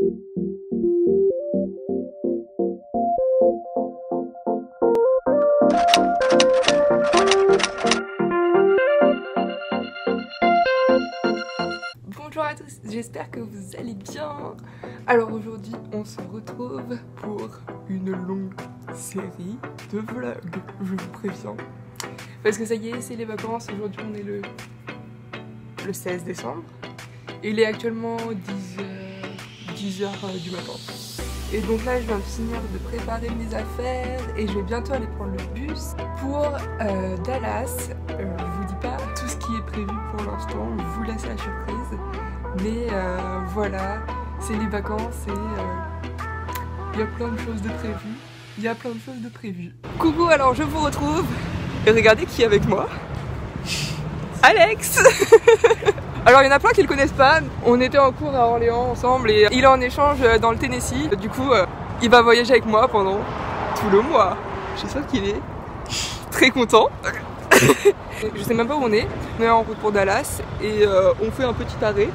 Bonjour à tous, j'espère que vous allez bien. Alors aujourd'hui on se retrouve pour une longue série de vlogs, je vous préviens. Parce que ça y est, c'est les vacances, aujourd'hui on est le 16 décembre. Il est actuellement 10h du matin. Et donc là je viens de finir de préparer mes affaires et je vais bientôt aller prendre le bus pour Dallas. Je vous dis pas tout ce qui est prévu pour l'instant, je vous laisse la surprise. Mais voilà, c'est les vacances et il y a plein de choses de prévues. Coucou, alors je vous retrouve et regardez qui est avec moi. Alex. Alors il y en a plein qui le connaissent pas. On était en cours à Orléans ensemble et il est en échange dans le Tennessee. Du coup il va voyager avec moi pendant tout le mois. Je suis sûre qu'il est très content. Je sais même pas où on est en route pour Dallas et on fait un petit arrêt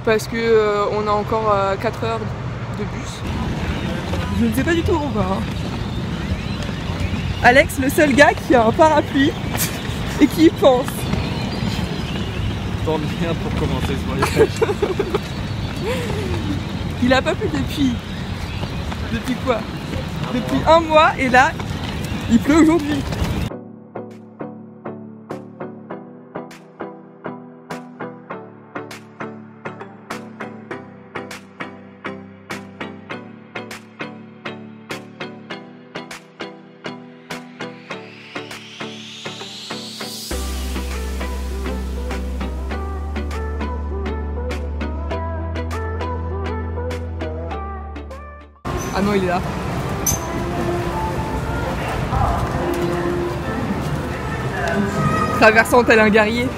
parce que on a encore 4 heures de bus. Je ne sais pas du tout où on va. Alex, le seul gars qui a un parapluie et qui y pense. Tant bien pour commencer ce voyage. Il a pas plu depuis quoi? Depuis un mois et là, il pleut aujourd'hui. Ah non, il est là. Traversant tel un guerrier.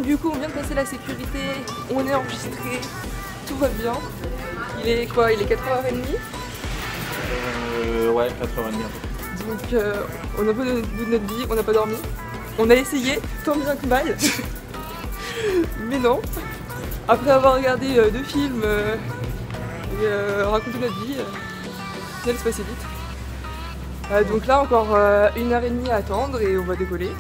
Du coup, on vient de passer la sécurité, on est enregistré. Tout va bien. Il est quoi? Il est 4h30 ? Ouais, 4h30. Donc on a un peu de notre vie, on n'a pas dormi. On a essayé, tant bien que mal. Mais non. Après avoir regardé 2 films et raconté notre vie, ça se passait vite. Donc là encore 1h30 à attendre et on va décoller.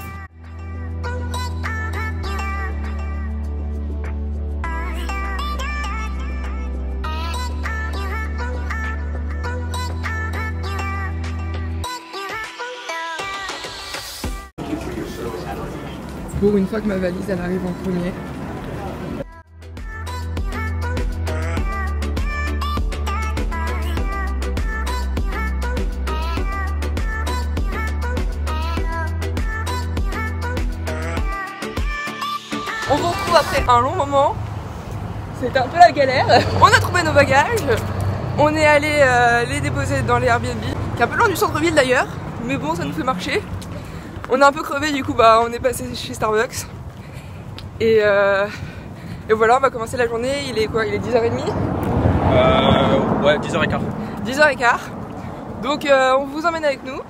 Pour une fois que ma valise elle arrive en premier. On vous retrouve après un long moment. C'était un peu la galère. On a trouvé nos bagages. On est allé les déposer dans les Airbnb, qui est un peu loin du centre-ville d'ailleurs. Mais bon, ça nous fait marcher. On est un peu crevé, du coup bah on est passé chez Starbucks et voilà, on va commencer la journée. Il est quoi? Il est 10h30? Ouais, 10h15. 10h15. Donc on vous emmène avec nous.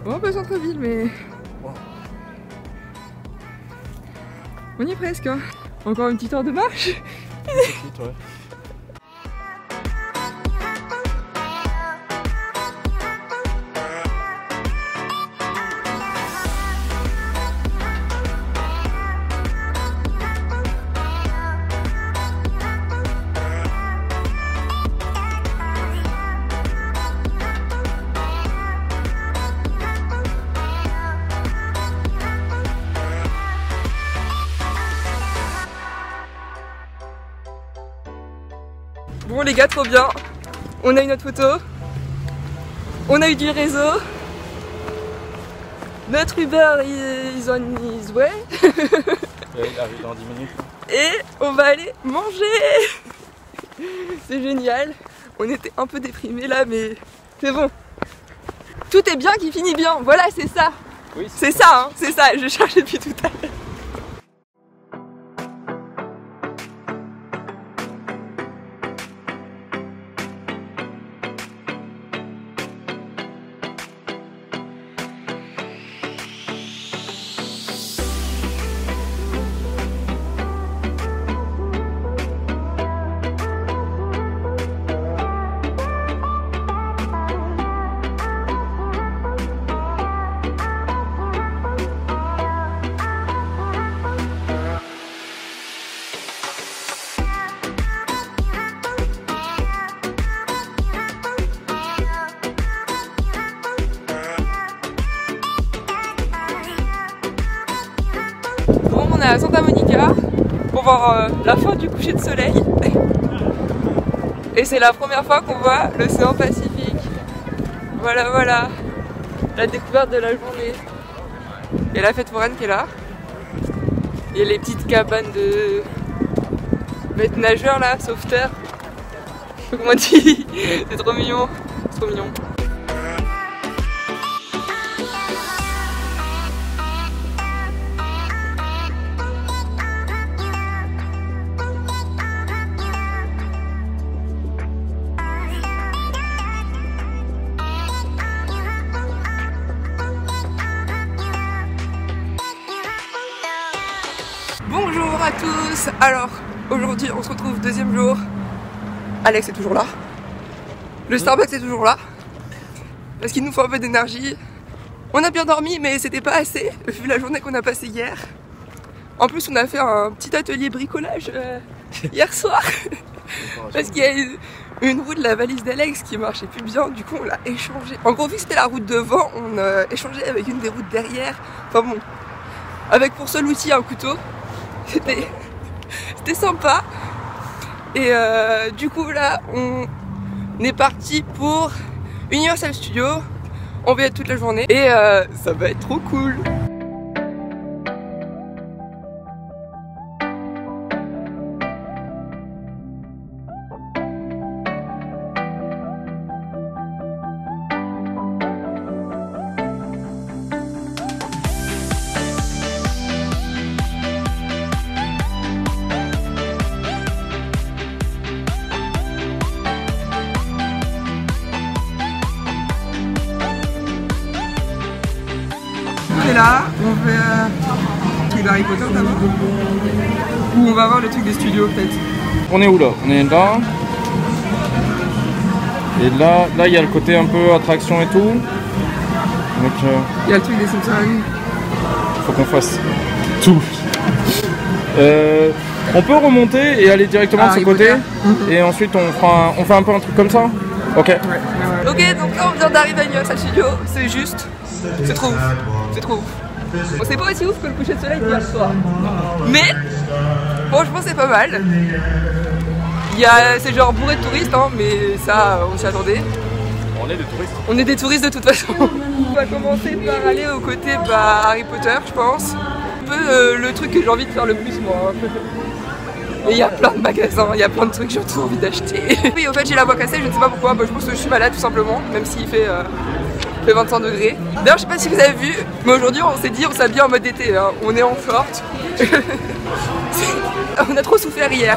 Bon, pas centre-ville, mais on y est presque. Hein. Encore une petite heure de marche. Petite, ouais. Bon les gars, trop bien. On a eu notre photo. On a eu du réseau. Notre Uber is on his way. Il arrive dans 10 minutes. Et on va aller manger. C'est génial. On était un peu déprimés là, mais c'est bon. Tout est bien qui finit bien. Voilà, c'est ça. Oui, c'est ça, hein, c'est ça. Je cherchais depuis tout à l'heure. On est à Santa Monica pour voir la fin du coucher de soleil et c'est la première fois qu'on voit l'océan Pacifique. Voilà, voilà, la découverte de la journée. Il y a la fête foraine qui est là. Il y a les petites cabanes de maîtres nageurs là, sauveteurs. Je sais pas comment on dit. C'est trop mignon, c'est trop mignon. Bonjour à tous. Alors aujourd'hui on se retrouve deuxième jour. Alex est toujours là. Le Starbucks est toujours là. Parce qu'il nous faut un peu d'énergie. On a bien dormi mais c'était pas assez vu la journée qu'on a passée hier. En plus on a fait un petit atelier bricolage hier soir. Parce qu'il y a une roue de la valise d'Alex qui marchait plus bien, du coup on l'a échangée. En gros vu que c'était la route devant, on a échangé avec une des routes derrière. Enfin bon, avec pour seul outil un couteau. C'était sympa. Et du coup là on est parti pour Universal Studios. On va y être toute la journée et ça va être trop cool. Là, on fait le truc d'Harry Potter d'abord. Ou on va voir le truc des studios peut-être. On est où là? On est là. Et là il y a le côté un peu attraction et tout. Donc il y a le truc des Simpsons. faut qu'on fasse tout. On peut remonter et aller directement de ce côté. Et ensuite on fait un peu un truc comme ça. Ok. Ouais. Ok, donc là on vient d'arriver à Universal Studios. C'est juste. C'est trop ouf. C'est trop ouf. Bon, c'est pas aussi ouf que le coucher de soleil d'hier soir. Mais franchement c'est pas mal. C'est genre bourré de touristes, hein, mais ça on s'y attendait. On est des touristes. On est des touristes de toute façon. On va commencer par aller au côté Harry Potter je pense. Un peu le truc que j'ai envie de faire le plus moi. Et il y a plein de magasins, il y a plein de trucs que j'ai trop envie d'acheter. Oui au fait j'ai la voix cassée, je ne sais pas pourquoi, je pense que je suis malade tout simplement, même s'il fait 25 degrés. D'ailleurs je sais pas si vous avez vu, mais aujourd'hui on s'est dit on s'habille en mode été, hein. On est en short. On a trop souffert hier.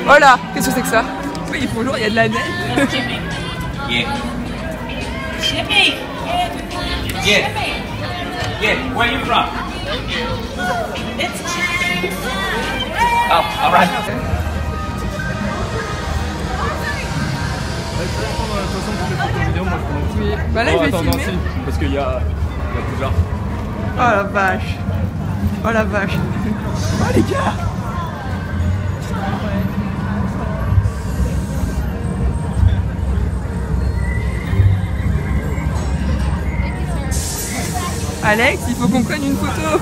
Voilà, qu'est-ce que c'est que ça? Oui il faut jour, il y a de la neige. Yeah. Jimmy! Yeah. Yeah, where are you from? It's oh, alright. Oui, bah là je vais filmer. Parce qu'il y a Poudlard. Oh la vache. Oh la vache. Oh les gars. Alex, il faut qu'on prenne une photo.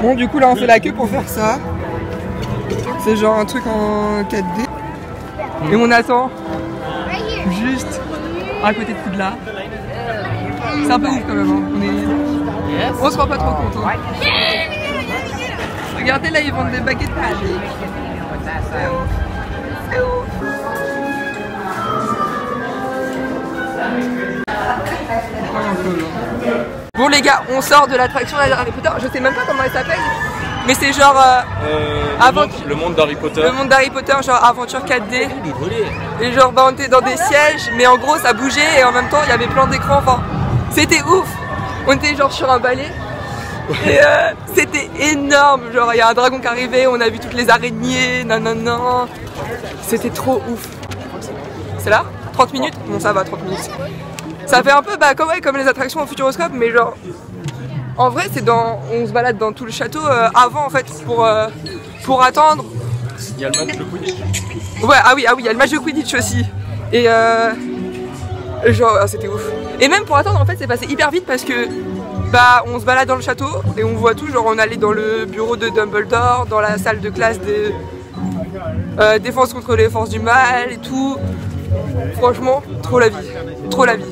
Bon, du coup, là, on fait la queue pour faire ça. C'est genre un truc en 4D. Et on attend juste à côté de Poudlard. C'est un peu ouf quand même. Hein. On se rend pas trop compte. Hein. Regardez là, ils vendent des baguettes magiques. C'est ouf. Bon les gars, on sort de l'attraction Harry Potter. Je sais même pas comment elle s'appelle, mais c'est genre le monde d'Harry Potter. Le monde d'Harry Potter, genre aventure 4D. Et genre bah, on était dans des sièges, mais en gros ça bougeait et en même temps il y avait plein d'écrans. Enfin, c'était ouf. On était genre sur un balai. Et c'était énorme. Genre il y a un dragon qui arrivait, on a vu toutes les araignées, nanana. C'était trop ouf. C'est là 30 minutes? Bon ça va, 30 minutes. Ça fait un peu bah, comme les attractions au Futuroscope, mais genre en vrai c'est dans, on se balade dans tout le château avant en fait pour attendre. Il y a le match de Quidditch. Ouais, ah oui, il y a le match de Quidditch aussi. Et genre c'était ouf. Et même pour attendre en fait c'est passé hyper vite parce que bah on se balade dans le château et on voit tout, genre on allait dans le bureau de Dumbledore, dans la salle de classe des défense contre les forces du mal et tout. Franchement, trop la vie, trop la vie.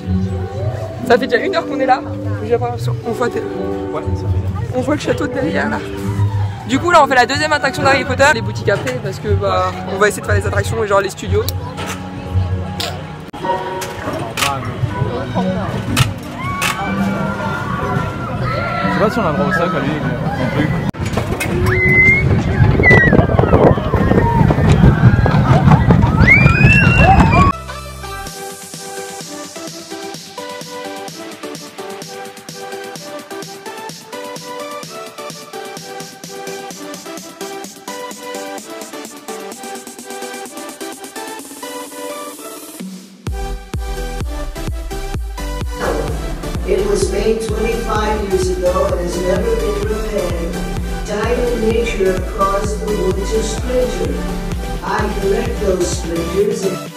Ça fait déjà 1 heure qu'on est là, j'ai l'impression qu'on voit, on voit le château de derrière là. Du coup là on fait la deuxième attraction d'Harry Potter, les boutiques après parce que bah on va essayer de faire les attractions et genre les studios. Je sais pas si on a le droit au sac à lui non plus. It was made 25 years ago and has never been repaired. Time and nature have caused the wood to splinter. I collect those splinters and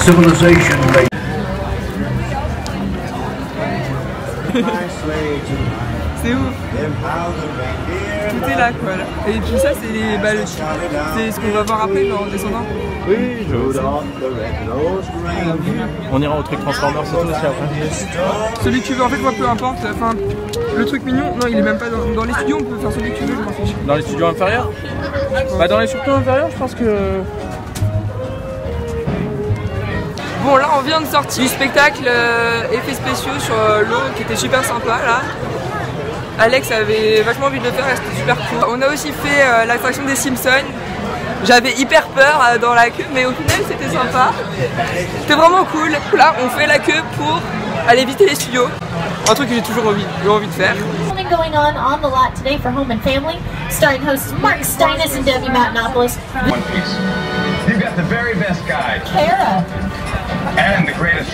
civilization may... C'est ouf. Tout est là quoi là. Et puis ça c'est les balles. C'est ce qu'on va voir après en descendant. Oui, je sais. On ira au truc Transformers c'est tout aussi après. Celui que tu veux en fait moi peu importe. Enfin le truc mignon, non il est même pas dans les studios, on peut faire celui que tu veux, je m'en fiche. Dans les studios inférieurs? Bah dans les studios inférieurs je pense que... Bon là on vient de sortir du spectacle effets spéciaux sur l'eau qui était super sympa là. Alex avait vachement envie de le faire et c'était super cool. On a aussi fait l'attraction des Simpsons. J'avais hyper peur dans la queue mais au final c'était sympa. C'était vraiment cool. Là on fait la queue pour aller visiter les studios. Un truc que j'ai toujours envie de faire. Going on the lot today for Home and Family, starring hosts Mark Steinis and Debbie Matenopoulos. One Piece. You've got the very best guide. Kara. And the greatest.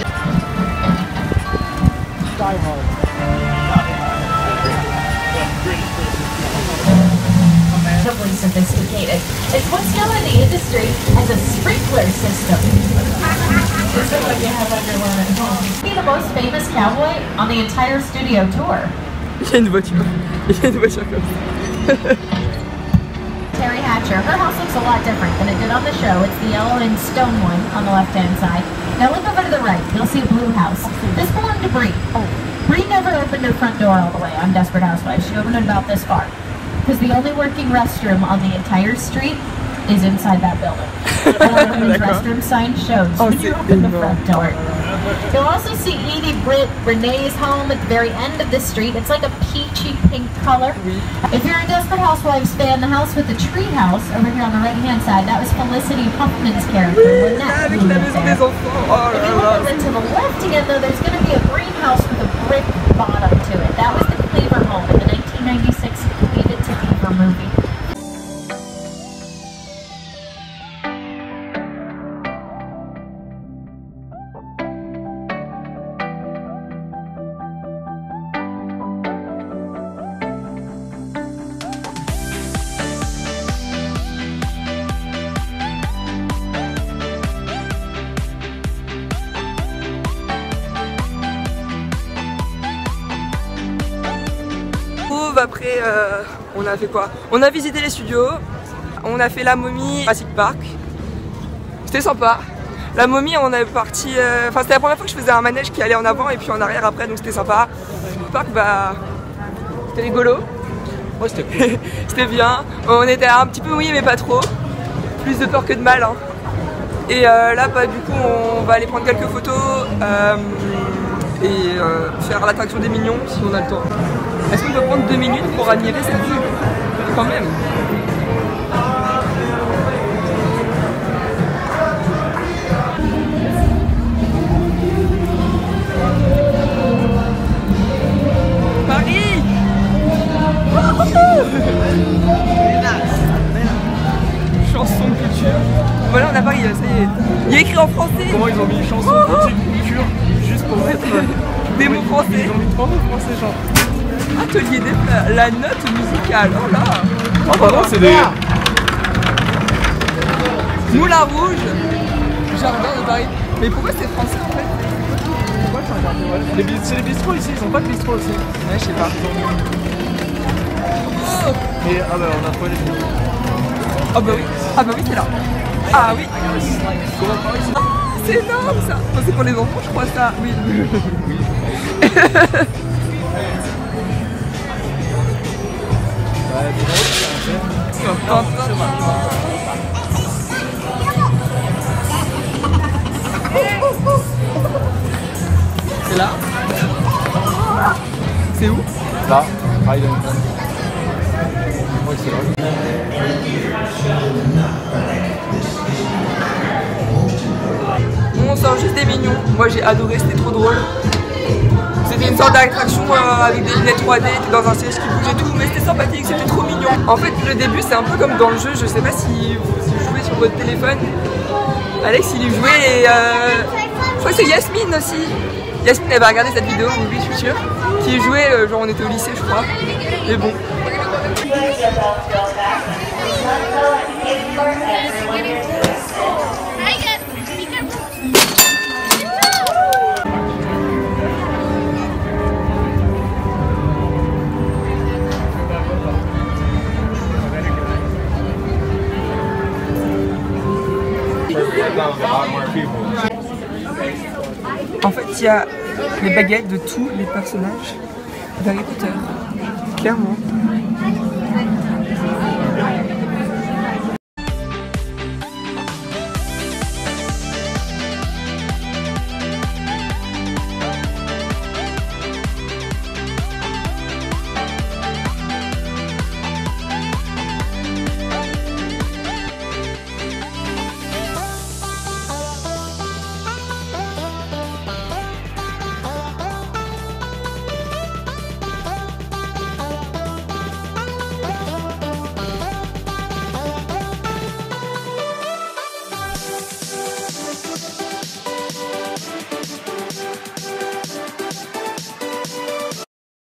Incredibly sophisticated. It's what's known in the industry as a sprinkler system. Just look like you have underwear at home. Be the most famous cowboy on the entire studio tour. Il y a une voiture. Il y a une voiture comme ça. Terry Hatcher. Her house looks a lot different than it did on the show. It's the yellow and stone one on the left-hand side. Now look over to the right. You'll see a blue house. This belonged to Bree. Bree never opened her front door all the way on Desperate Housewives. She opened it about this far. Because the only working restroom on the entire street is inside that building. And the restroom sign shows when you open the front door. You'll also see Edie, Britt, Renee's home at the very end of this street. It's like a peachy pink color. If you're a Desperate Housewives fan, the house with the tree house over here on the right-hand side, that was Felicity Huffman's character. Lynette, who lived there. If you look over to the left again, though, there's going to be a greenhouse with a brick bottom to it. That was the Cleaver home in the 1996 Leave It to Beaver movie. Après, on a fait quoi? On a visité les studios, on a fait la momie Jurassic Park. C'était sympa. La momie, on est parti. Enfin, c'était la première fois que je faisais un manège qui allait en avant et puis en arrière après, donc c'était sympa. Le parc, bah, c'était rigolo. Ouais, c'était cool. C'était bien. On était un petit peu mouillés, mais pas trop. Plus de peur que de mal. Hein. Et là, bah, du coup, on va aller prendre quelques photos et faire l'attraction des mignons si on a le temps. Est-ce qu'on peut prendre 2 minutes pour admirer cette vue? Quand même. Paris. Chanson culture. Voilà, on a Paris, ça y est. Il y a écrit en français. Comment ils ont mis chanson culture juste pour mettre des mots français? Ils ont mis 3 mots français, genre. Atelier des fleurs, la note musicale, oh là! Oh bah non, c'est des... Moulin Rouge, jardin de Paris. Mais pourquoi c'est français en fait? C'est les bistrots ici, ils ont pas de bistrot aussi. Ouais, je sais pas. Oh. Et ah bah on a trouvé les bistrots. Ah bah oui, ah bah oui c'est là. Ah oui. Ah, c'est énorme ça. Oh, c'est pour les enfants je crois ça, oui. C'est là? C'est où? Là, Highland. Ouais, c'est là. On sort juste des mignons. Moi j'ai adoré, c'était trop drôle. C'était une sorte d'attraction avec des lunettes 3D, t'es dans un siège qui bouge et tout, mais c'était sympathique, c'était trop mignon. En fait, le début, c'est un peu comme dans le jeu, je sais pas si vous jouez sur votre téléphone. Alex, il y jouait et je crois que c'est Yasmine aussi. Yasmine, elle va regarder cette vidéo, oui, je suis sûre. Qui y jouait, genre on était au lycée, je crois. Mais bon. En fait, il y a les baguettes de tous les personnages d'Harry Potter, clairement.